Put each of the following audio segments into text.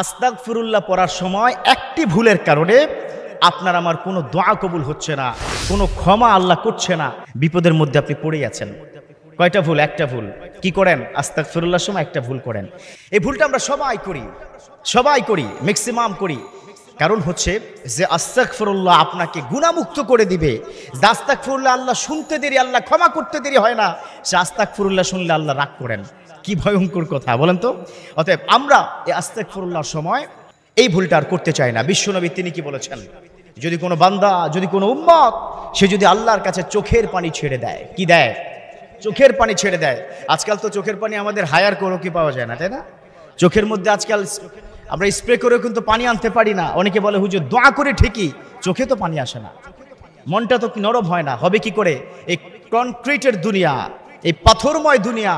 আস্তাগফিরুল্লাহ পড়ার সময় একটি ভুলের কারণে আপনার আমার কোনো দোয়া কবুল হচ্ছে না, কোনো ক্ষমা আল্লাহ করছে না, বিপদের মধ্যে আপনি পড়ে আছেন। কয়টা ভুল? একটা ভুল। কি করেন? আস্তাগফিরুল্লাহর সময় একটা ভুল করেন। এই ভুলটা আমরা সবাই করি, ম্যাক্সিমাম করি। কারণ হচ্ছে যে আস্তাগফিরুল্লাহ আপনাকে গুনাহমুক্ত করে দিবে। যে আস্তাগফিরুল্লাহ আল্লাহ শুনতে দেরি, আল্লাহ ক্ষমা করতে দেরি হয় না। সে আস্তাগফিরুল্লাহ শুনলে আল্লাহ রাগ করেন। কি ভয়ঙ্কর কথা বলেন তো। অতএব আমরা এই আস্তাগফিরুল্লাহর সময় এই ভুলটা আর করতে চাই না। বিশ্বনবী তিনি কি বলেছেন? যদি কোনো বান্দা, যদি কোনো উম্মত সে যদি আল্লাহর কাছে চোখের পানি ছেড়ে দেয়, কি দেয়? চোখের পানি ছেড়ে দেয়। আজকাল তো চোখের পানি আমাদের হায়ার করেও কি পাওয়া যায় না, তাই না? চোখের মধ্যে আজকাল আমরা স্প্রে করেও কিন্তু পানি আনতে পারি না। অনেকে বলে হুজুর দোয়া করে ঠিকই, চোখে তো পানি আসে না, মনটা তো নরম হয় না। হবে কি করে? এই কনক্রিটের দুনিয়া, এই পাথরময় দুনিয়া,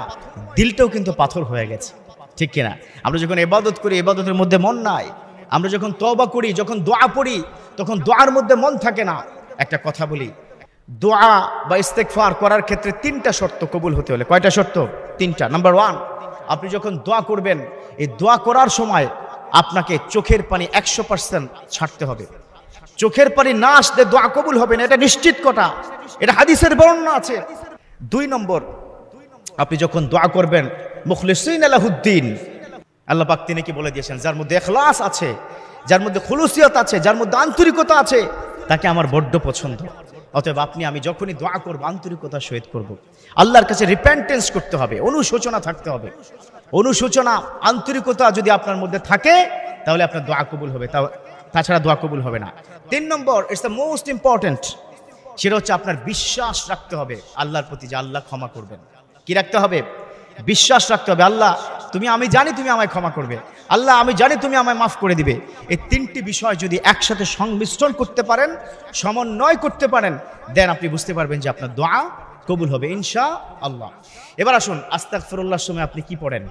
দিলটাও কিন্তু পাথর হয়ে গেছে, ঠিক কিনা? আমরা যখন ইবাদত করি, ইবাদতের মধ্যে মন নাই। আমরা যখন তওবা করি, যখন দোয়া পড়ি, তখন দোয়ার মধ্যে মন থাকে না। একটা কথা বলি, দোয়া বা ইস্তেগফার করার ক্ষেত্রে 3টা শর্ত কবুল হতে হলে। কয়টা শর্ত? 3টা। নাম্বার 1, আপনি যখন দোয়া করবেন, এই দোয়া করার সময় আপনাকে চোখের পানি 100% ছাড়তে হবে। চোখের পানি না আসলে দোয়া কবুল হবে না, এটা নিশ্চিত কথা, এটা হাদিসের বর্ণনা আছে। 2 নম্বর, আপনি যখন দোয়া করবেন মুখলিসিন লাহুদ্দিন, আল্লাহ পাক তিনি কি বলে দিয়েছেন, যার মধ্যে ইখলাস আছে, যার মধ্যে খুলুসিয়ত আছে, যার মধ্যে আন্তরিকতা আছে, তাকে আমার বড্ড পছন্দ। অতএব আপনি আমি যখনই দোয়া করব আন্তরিকতার সহিত করব। আল্লাহর কাছে রিপেন্টেন্স করতে হবে, অনুশোচনা থাকতে হবে। অনুশোচনা, আন্তরিকতা যদি আপনার মধ্যে থাকে তাহলে আপনার দোয়া কবুল হবে, তাছাড়া দোয়া কবুল হবে না। 3 নম্বর, ইটস দ্য মোস্ট ইম্পর্টেন্ট, সেটা হচ্ছে আপনার বিশ্বাস রাখতে হবে আল্লাহর প্রতি যে আল্লাহ ক্ষমা করবেন। কি রাখতে হবে? বিশ্বাস রাখতে হবে। আল্লাহ আমি জানি তুমি আমায় ক্ষমা করবে, আল্লাহ আমি জানি তুমি আমায় মাফ করে দিবে। এই 3টি বিষয় যদি একসাথে সংমিশ্রণ করতে পারেন, সমন্বয় করতে পারেন, দেন আপনি বুঝতে পারবেন যে আপনার দোয়া কবুল হবে ইনশাআল্লাহ। এবার আসুন, আস্তাগফিরুল্লাহর সময় আপনি কি পড়েন?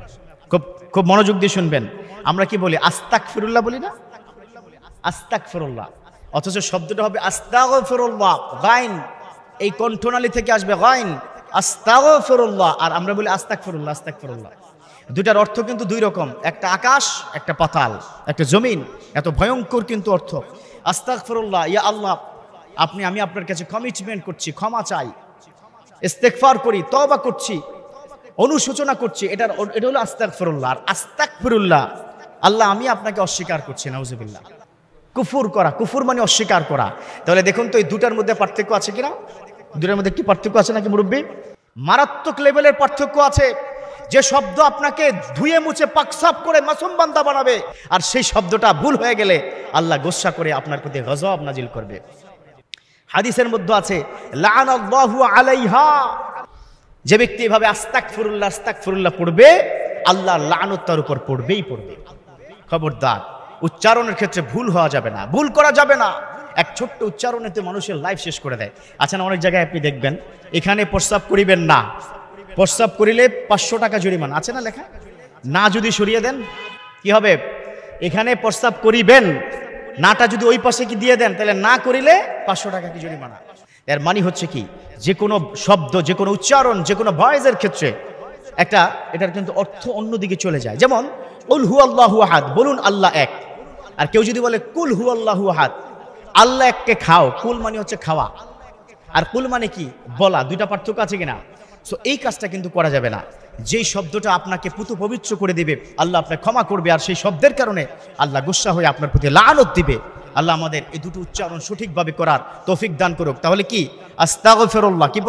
খুব মনোযোগ দিয়ে শুনবেন। আমরা কি বলি? আস্তাগফিরুল্লাহ বলি না? আস্তাগফিরুল্লাহ, অথচ শব্দটা হবে আস্তাগফিরুল্লাহ। গাইন, এই কণ্ঠনালী থেকে আসবে গাইন, আস্তাগফিরুল্লাহ। আর আমরা বলি আস্তাগফিরুল্লাহ, আস্তাগফিরুল্লাহ। দুটার অর্থ কিন্তু 2 রকম, একটা আকাশ, একটা পাতাল, একটা জমিন। এত ভয়ঙ্কর কিন্তু অর্থ। আস্তাগফিরুল্লাহ, ইয়া আল্লাহ আমি আপনার কাছে কমিটমেন্ট করছি, ক্ষমা চাই, ইস্তেগফার করি, তওবা করছি, অনুশোচনা করছি, এটা হলো আস্তাগফিরুল্লাহ। আর আস্তাগফিরুল্লাহ, আল্লাহ আমি আপনাকে অস্বীকার করছি, নাউজুবিল্লাহ। কুফর করা, কুফর মানে অস্বীকার করা। তাহলে দেখুন তো এই দুটার মধ্যে পার্থক্য আছে কিনা? দুটার মধ্যে কি পার্থক্য আছে নাকি মুরব্বী? মারাত্মক লেভেলের পার্থক্য আছে। যে শব্দ আপনাকে ধুয়ে মুছে পাকসাফ করে মাসুম বান্দা বানাবে, আর সেই শব্দটা ভুল হয়ে গেলে আল্লাহ গোসা করে আপনার প্রতি গজব নাজিল করবে। হাদিসের মধ্যে আছে লাআনাল্লাহু আলাইহা, যে ব্যক্তি এভাবে আস্তাগফিরুল্লাহ আস্তাগফিরুল্লাহ পড়বে, আল্লাহর লানত তার উপর পড়বেই পড়বে। খবরদার, উচ্চারণের ক্ষেত্রে ভুল হওয়া যাবে না, ভুল করা যাবে না। এক ছোট্ট উচ্চারণেতে মানুষের লাইফ শেষ করে দেয়। আচ্ছা না, অনেক জায়গায় আপনি দেখবেন এখানে প্রস্রাব করিবেন না, প্রস্রাব করিলে 500 টাকা জরিমানা আছে না লেখা? না যদি সরিয়ে দেন কি হবে? এখানে প্রস্রাব করিবেন, নাটা যদি ওই পাশে কি দিয়ে দেন, তাহলে না করিলে 500 টাকা কি জরিমানা। এর মানে হচ্ছে কি, যে কোনো শব্দ, যে কোনো উচ্চারণ, যে কোনো ভয়েসের ক্ষেত্রে এটার কিন্তু অর্থ অন্যদিকে চলে যায়। যেমন কুল হুয়াল্লাহু আহাদ, বলুন আল্লাহ এক। আর কেউ যদি বলে কুল হুয়াল্লাহু আহাদ, আল্লাহ এককে খাও, কুল মানে হচ্ছে খাওয়া, আর কুল মানে কি বলা, 2টা পার্থক্য আছে কিনা? সো এই কাজটা কিন্তু করা যাবে না। যেই শব্দটা আপনাকে পুতু পবিত্র করে দিবে, আল্লাহ আপনাকে ক্ষমা করবে, আর সেই শব্দের কারণে আল্লাহ গুসা হয়ে আপনার প্রতি লানত দিবে। আল্লাহ আমাদের এই দুটো উচ্চারণ সঠিকভাবে করার তৌফিক দান করুক। তাহলে কি আস্তাগফিরুল্লাহ কি